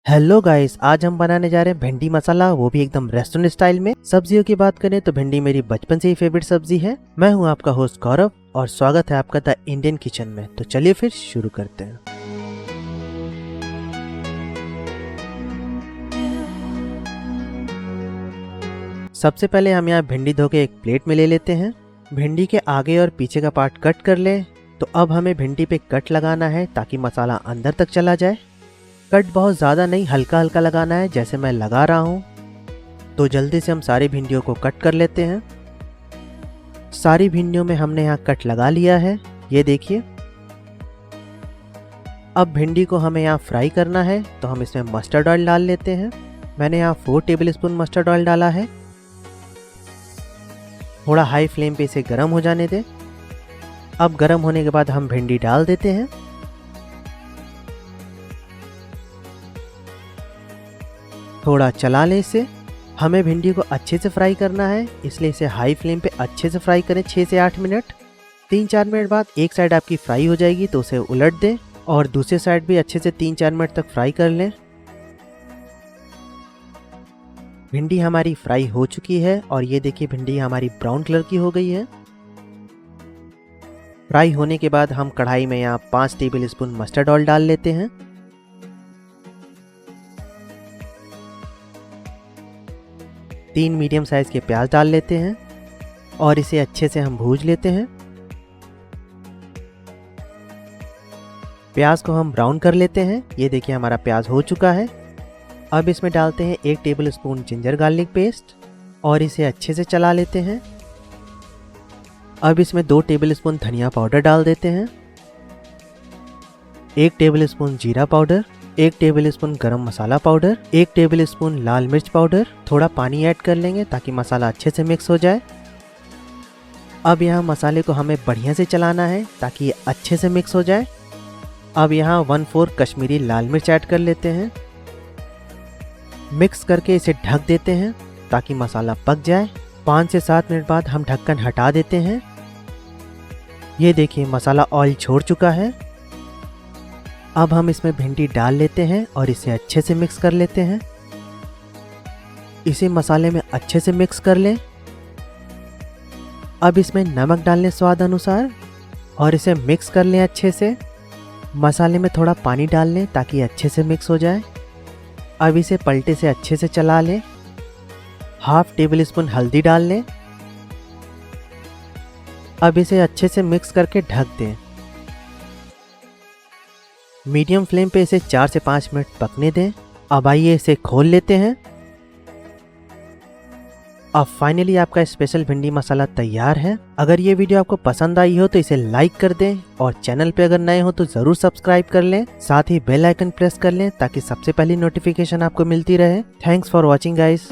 Hello guys, आज हम बनाने जा रहे हैं भिंडी मसाला, वो भी एकदम रेस्टोरेंट स्टाइल में। सब्जियों की बात करें तो भिंडी मेरी बचपन से ही फेवरेट सब्जी है। मैं हूं आपका होस्ट गौरव और स्वागत है आपका द इंडियन किचन में। तो चलिए फिर शुरू करते हैं। सबसे पहले हम यहाँ भिंडी धो के एक प्लेट में ले लेते हैं। भिंडी के आगे और पीछे का पार्ट कट कर ले। तो अब हमें भिंडी पे कट लगाना है ताकि मसाला अंदर तक चला जाए। कट बहुत ज़्यादा नहीं, हल्का हल्का लगाना है जैसे मैं लगा रहा हूँ। तो जल्दी से हम सारी भिंडियों को कट कर लेते हैं। सारी भिंडियों में हमने यहाँ कट लगा लिया है, ये देखिए। अब भिंडी को हमें यहाँ फ्राई करना है, तो हम इसमें मस्टर्ड ऑयल डाल लेते हैं। मैंने यहाँ 4 टेबलस्पून मस्टर्ड ऑयल डाला है। थोड़ा हाई फ्लेम पे इसे गर्म हो जाने दें। अब गर्म होने के बाद हम भिंडी डाल देते हैं। थोड़ा चला लें इसे। हमें भिंडी को अच्छे से फ्राई करना है, इसलिए इसे हाई फ्लेम पे अच्छे से फ्राई करें 6 से 8 मिनट। 3-4 मिनट बाद एक साइड आपकी फ्राई हो जाएगी तो उसे उलट दें और दूसरे साइड भी अच्छे से 3-4 मिनट तक फ्राई कर लें। भिंडी हमारी फ्राई हो चुकी है और ये देखिए भिंडी हमारी ब्राउन कलर की हो गई है। फ्राई होने के बाद हम कढ़ाई में यहाँ 5 टेबलस्पून मस्टर्ड ऑयल डाल लेते हैं। तीन मीडियम साइज के प्याज डाल लेते हैं और इसे अच्छे से हम भूज लेते हैं। प्याज को हम ब्राउन कर लेते हैं। ये देखिए हमारा प्याज हो चुका है। अब इसमें डालते हैं 1 टेबलस्पून जिंजर गार्लिक पेस्ट और इसे अच्छे से चला लेते हैं। अब इसमें 2 टेबलस्पून धनिया पाउडर डाल देते हैं, 1 टेबलस्पून जीरा पाउडर, 1 टेबलस्पून गरम मसाला पाउडर, 1 टेबलस्पून लाल मिर्च पाउडर। थोड़ा पानी ऐड कर लेंगे ताकि मसाला अच्छे से मिक्स हो जाए। अब यहाँ मसाले को हमें बढ़िया से चलाना है ताकि ये अच्छे से मिक्स हो जाए। अब यहाँ 1/4 कश्मीरी लाल मिर्च ऐड कर लेते हैं। मिक्स करके इसे ढक देते हैं ताकि मसाला पक जाए। 5 से 7 मिनट बाद हम ढक्कन हटा देते हैं। ये देखिए मसाला ऑयल छोड़ चुका है। अब हम इसमें भिंडी डाल लेते हैं और इसे अच्छे से मिक्स कर लेते हैं। इसे मसाले में अच्छे से मिक्स कर लें। अब इसमें नमक डाल लें स्वाद अनुसार और इसे मिक्स कर लें अच्छे से। मसाले में थोड़ा पानी डाल लें ताकि अच्छे से मिक्स हो जाए। अब इसे पलटे से अच्छे से चला लें। 1/2 टेबलस्पून हल्दी डाल लें। अब इसे अच्छे से मिक्स करके ढक दें। मीडियम फ्लेम पे इसे 4 से 5 मिनट पकने दें। अब आइए इसे खोल लेते हैं। अब फाइनली आपका स्पेशल भिंडी मसाला तैयार है। अगर ये वीडियो आपको पसंद आई हो तो इसे लाइक कर दें और चैनल पे अगर नए हो तो जरूर सब्सक्राइब कर लें। साथ ही बेल आइकन प्रेस कर लें ताकि सबसे पहली नोटिफिकेशन आपको मिलती रहे। Thanks for watching guys.